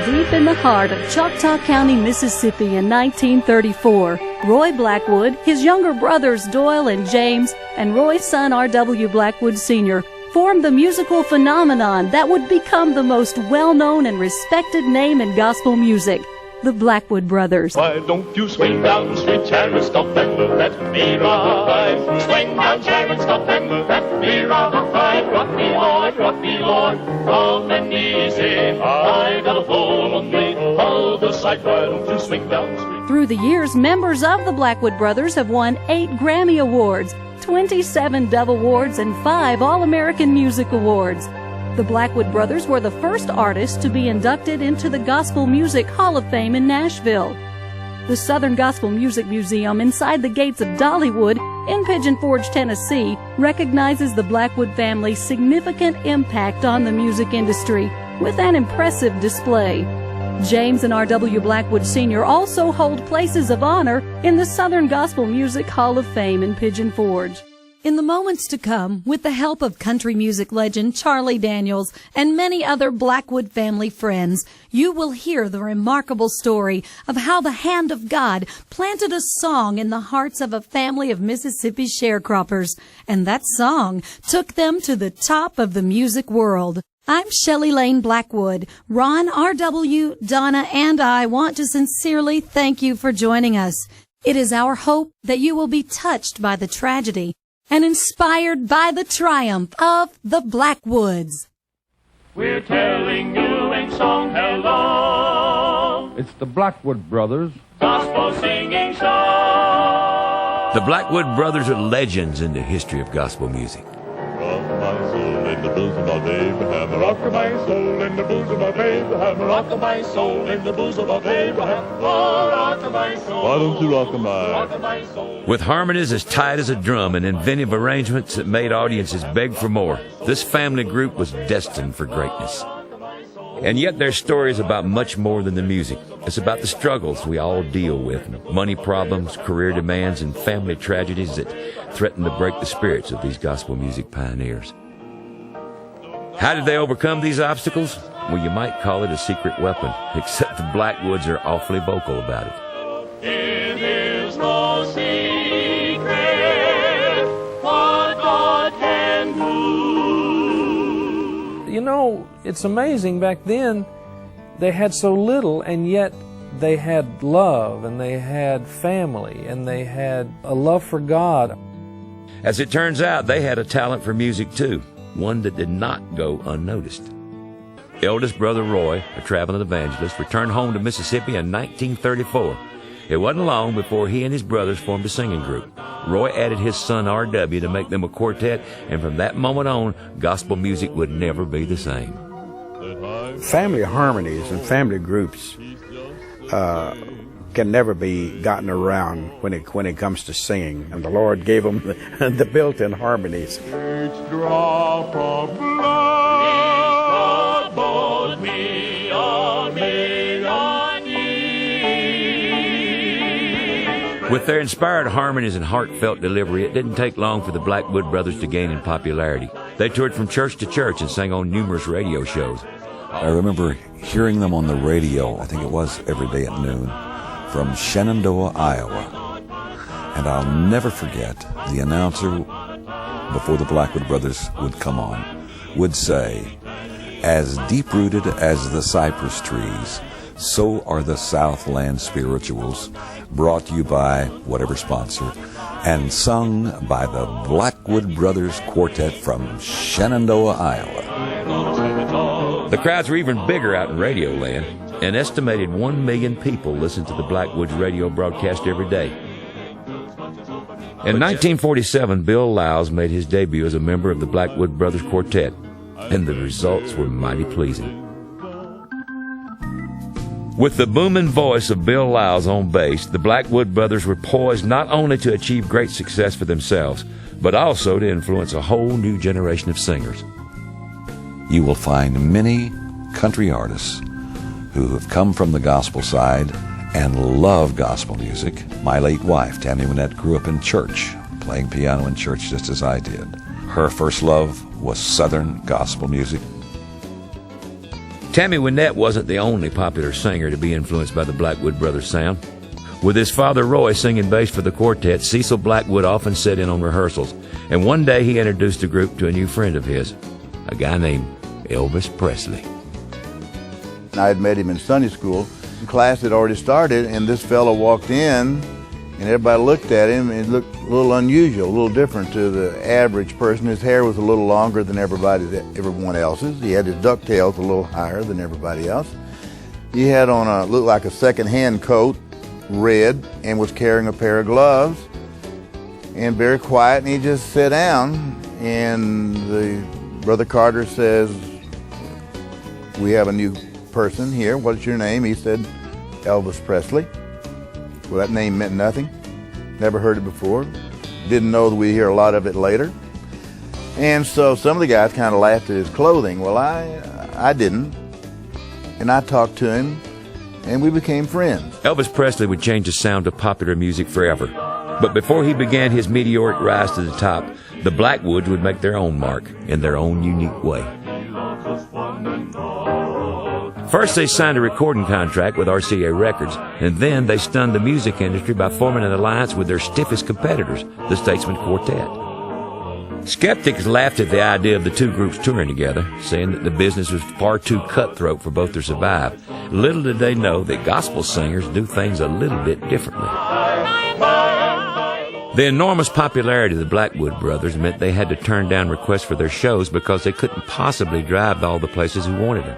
deep in the heart of Choctaw County, Mississippi in 1934. Roy Blackwood, his younger brothers Doyle and James, and Roy's son R.W. Blackwood Sr. formed the musical phenomenon that would become the most well-known and respected name in gospel music, the Blackwood Brothers. Why don't you swing down the street, Sharon, stop and let me ride. Swing down, Sharon, stop and let me ride. Rock me, Lord, come and easy. I got a hole on the other side. Why don't you swing down the street? Through the years, members of the Blackwood Brothers have won 8 Grammy Awards, 27 Dove Awards, and 5 All-American Music Awards. The Blackwood Brothers were the first artists to be inducted into the Gospel Music Hall of Fame in Nashville. The Southern Gospel Music Museum inside the gates of Dollywood in Pigeon Forge, Tennessee, recognizes the Blackwood family's significant impact on the music industry with an impressive display. James and R.W. Blackwood Sr. also hold places of honor in the Southern Gospel Music Hall of Fame in Pigeon Forge. In the moments to come, with the help of country music legend Charlie Daniels and many other Blackwood family friends, you will hear the remarkable story of how the hand of God planted a song in the hearts of a family of Mississippi sharecroppers, and that song took them to the top of the music world. I'm Shelley Lane Blackwood. Ron, R.W., Donna, and I want to sincerely thank you for joining us. It is our hope that you will be touched by the tragedy and inspired by the triumph of the Blackwoods. We're telling you in song, hello. It's the Blackwood Brothers. Gospel singing show. The Blackwood Brothers are legends in the history of gospel music. Rock my soul in the bosom of Abraham. Rock my soul in the bosom of Abraham. Rock my soul in the bosom of Abraham. Oh, rock my soul. Why don't you rock my soul? With harmonies as tight as a drum and inventive arrangements that made audiences beg for more, this family group was destined for greatness. And yet their story is about much more than the music. It's about the struggles we all deal with, money problems, career demands, and family tragedies that threaten to break the spirits of these gospel music pioneers. How did they overcome these obstacles? Well, you might call it a secret weapon, except the Blackwoods are awfully vocal about it. It is no secret what God can do. You know, it's amazing, back then they had so little, and yet they had love, and they had family, and they had a love for God. As it turns out, they had a talent for music too, one that did not go unnoticed. Eldest brother Roy, a traveling evangelist, returned home to Mississippi in 1934. It wasn't long before he and his brothers formed a singing group. Roy added his son R.W. to make them a quartet, and from that moment on, gospel music would never be the same. Family harmonies and family groups can never be gotten around when it comes to singing, and the Lord gave them the built-in harmonies. Each drop of blood bought me a million years. With their inspired harmonies and heartfelt delivery, it didn't take long for the Blackwood Brothers to gain in popularity. They toured from church to church and sang on numerous radio shows. I remember hearing them on the radio, I think it was every day at noon, from Shenandoah, Iowa. And I'll never forget, the announcer, before the Blackwood Brothers would come on, would say, "As deep-rooted as the cypress trees, so are the Southland spirituals, brought to you by whatever sponsor, and sung by the Blackwood Brothers Quartet from Shenandoah, Iowa." The crowds were even bigger out in Radio Land. An estimated 1 million people listened to the Blackwoods radio broadcast every day. In 1947, Bill Lowes made his debut as a member of the Blackwood Brothers Quartet, and the results were mighty pleasing. With the booming voice of Bill Lowes on bass, the Blackwood Brothers were poised not only to achieve great success for themselves, but also to influence a whole new generation of singers. You will find many country artists who have come from the gospel side and love gospel music. My late wife, Tammy Wynette, grew up in church, playing piano in church just as I did. Her first love was Southern gospel music. Tammy Wynette wasn't the only popular singer to be influenced by the Blackwood Brothers sound. With his father Roy singing bass for the quartet, Cecil Blackwood often sat in on rehearsals, and one day he introduced the group to a new friend of his, a guy named Elvis Presley. I had met him in Sunday school. Class had already started, and this fellow walked in, and everybody looked at him, and it looked a little unusual, a little different to the average person. His hair was a little longer than everyone else's. He had his ducktails a little higher than everybody else. He had on looked like a second-hand coat, red, and was carrying a pair of gloves, and very quiet, and he just sat down, and Brother Carter says, "We have a new person here. What's your name?" He said, "Elvis Presley." Well, that name meant nothing. Never heard it before. Didn't know that we'd hear a lot of it later. And so some of the guys kind of laughed at his clothing. Well, I didn't. And I talked to him, and we became friends. Elvis Presley would change the sound of popular music forever. But before he began his meteoric rise to the top, the Blackwoods would make their own mark in their own unique way. First, they signed a recording contract with RCA Records, and then they stunned the music industry by forming an alliance with their stiffest competitors, the Statesman Quartet. Skeptics laughed at the idea of the two groups touring together, saying that the business was far too cutthroat for both to survive. Little did they know that gospel singers do things a little bit differently. The enormous popularity of the Blackwood Brothers meant they had to turn down requests for their shows because they couldn't possibly drive to all the places who wanted them.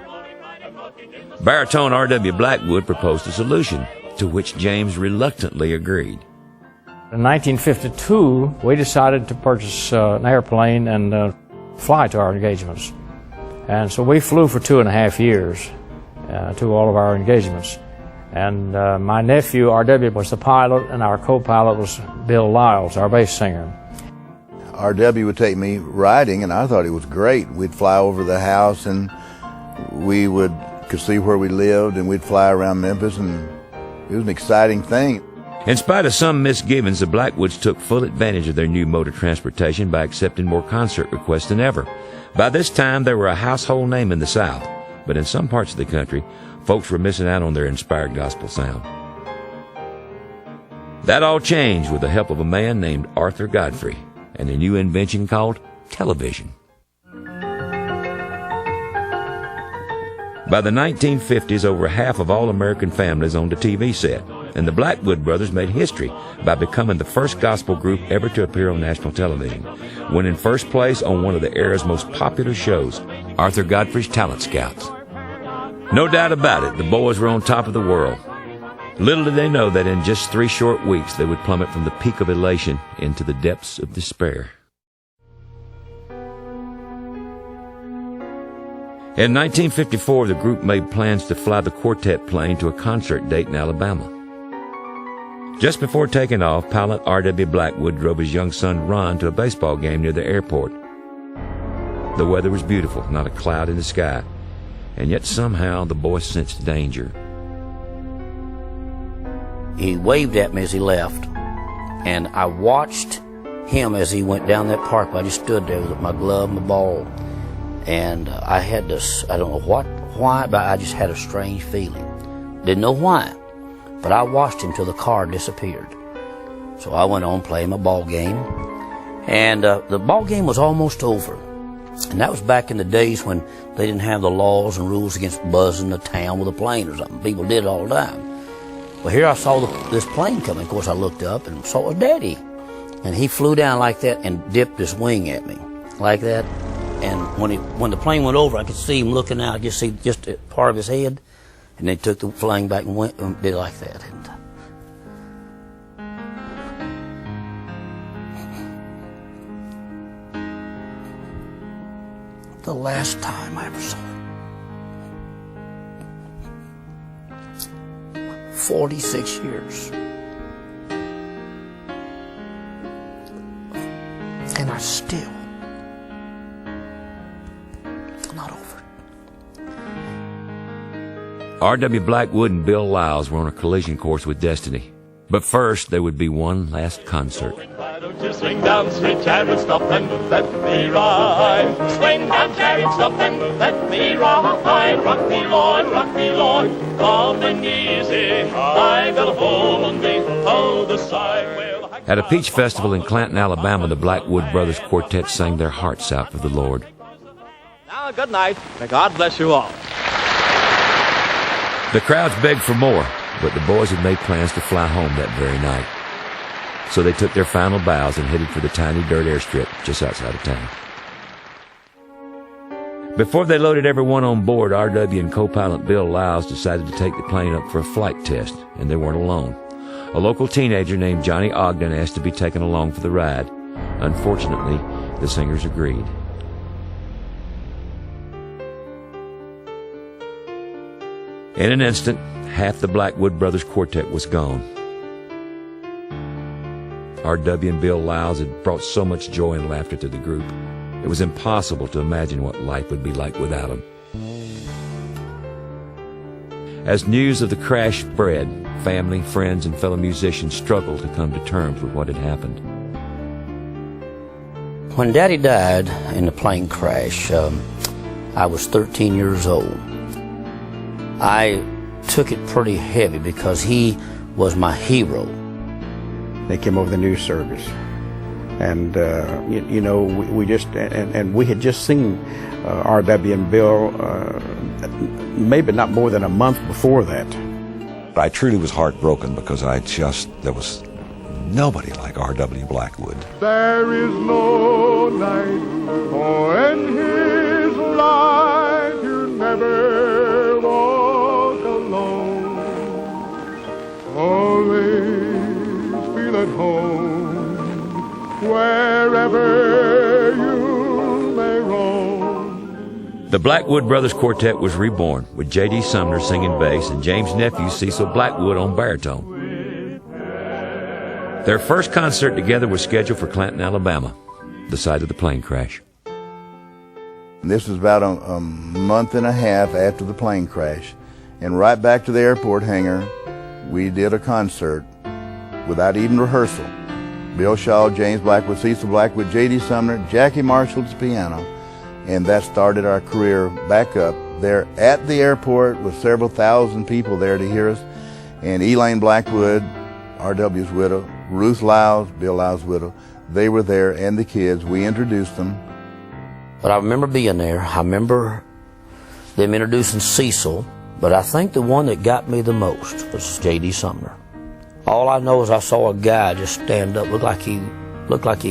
Baritone R.W. Blackwood proposed a solution, to which James reluctantly agreed. In 1952, we decided to purchase an airplane and fly to our engagements. And so we flew for 2.5 years to all of our engagements. And my nephew, R.W., was the pilot, and our co-pilot was Bill Lyles, our bass singer. R.W. would take me riding, and I thought it was great. We'd fly over the house, and we could see where we lived, and we'd fly around Memphis, and it was an exciting thing. In spite of some misgivings, the Blackwoods took full advantage of their new mode of transportation by accepting more concert requests than ever. By this time, they were a household name in the South, but in some parts of the country, folks were missing out on their inspired gospel sound. That all changed with the help of a man named Arthur Godfrey and a new invention called television. By the 1950s, over half of all American families owned a TV set, and the Blackwood Brothers made history by becoming the first gospel group ever to appear on national television, winning first place on one of the era's most popular shows, Arthur Godfrey's Talent Scouts. No doubt about it, the boys were on top of the world. Little did they know that in just 3 short weeks they would plummet from the peak of elation into the depths of despair. In 1954, the group made plans to fly the quartet plane to a concert date in Alabama. Just before taking off, pilot R.W. Blackwood drove his young son Ron to a baseball game near the airport. The weather was beautiful, not a cloud in the sky, and yet somehow the boy sensed danger. He waved at me as he left, and I watched him as he went down that parkway. I just stood there with my glove and my ball. And I had this, I don't know why, but I just had a strange feeling. Didn't know why, but I watched him till the car disappeared. So I went on playing my ball game, and the ball game was almost over. And that was back in the days when they didn't have the laws and rules against buzzing the town with a plane or something. People did it all the time. Well, here I saw this plane coming. Of course, I looked up and saw it was Daddy. And he flew down like that and dipped his wing at me, like that. And when the plane went over, I could see him looking out. I could see just part of his head, and they took the plane back and went and did like that. And the last time I ever saw it, 46 years, and I still. Not over. R.W. Blackwood and Bill Lyles were on a collision course with destiny. But first, there would be one last concert. To swing down, sweet chariot, stop and let me ride. Swing down, chariot, stop and let me ride. Rock me, Lord, soft and easy. I will hold thee, hold the side. At a peach festival in Clanton, Alabama, the Blackwood Brothers Quartet sang their hearts out for the Lord. Now, good night. May God bless you all. The crowds begged for more, but the boys had made plans to fly home that very night. So they took their final bows and headed for the tiny dirt airstrip just outside of town. Before they loaded everyone on board, RW and co-pilot Bill Lyles decided to take the plane up for a flight test, and they weren't alone. A local teenager named Johnny Ogden asked to be taken along for the ride. Unfortunately, the singers agreed. In an instant, half the Blackwood Brothers Quartet was gone. RW and Bill Lyles had brought so much joy and laughter to the group. It was impossible to imagine what life would be like without them. As news of the crash spread, family, friends, and fellow musicians struggled to come to terms with what had happened. When Daddy died in the plane crash, I was 13 years old. I took it pretty heavy because he was my hero. They came over the news service, and we had just seen R.W. and Bill maybe not more than a month before that. I truly was heartbroken because there was nobody like R.W. Blackwood. There is no night, for in his life you never walk alone. Always feel at home, wherever you may roam. The Blackwood Brothers Quartet was reborn, with J.D. Sumner singing bass and James' nephew Cecil Blackwood on baritone. Their first concert together was scheduled for Clanton, Alabama, the site of the plane crash. This was about a month and a half after the plane crash, and right back to the airport hangar, we did a concert without even rehearsal. Bill Shaw, James Blackwood, Cecil Blackwood, J.D. Sumner, Jackie Marshall's piano, and that started our career back up there at the airport with several thousand people there to hear us. And Elaine Blackwood, R.W.'s widow, Ruth Lyles, Bill Lyles' widow, they were there, and the kids. We introduced them. But I remember being there. I remember them introducing Cecil, but I think the one that got me the most was J.D. Sumner. All I know is I saw a guy just stand up, looked like he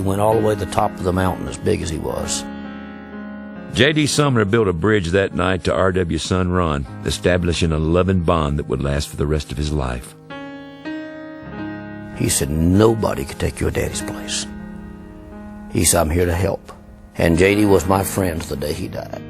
went all the way to the top of the mountain, as big as he was. J.D. Sumner built a bridge that night to R.W.'s son Ron, establishing a loving bond that would last for the rest of his life. He said, nobody could take your daddy's place. He said, I'm here to help. And J.D. was my friend to the day he died.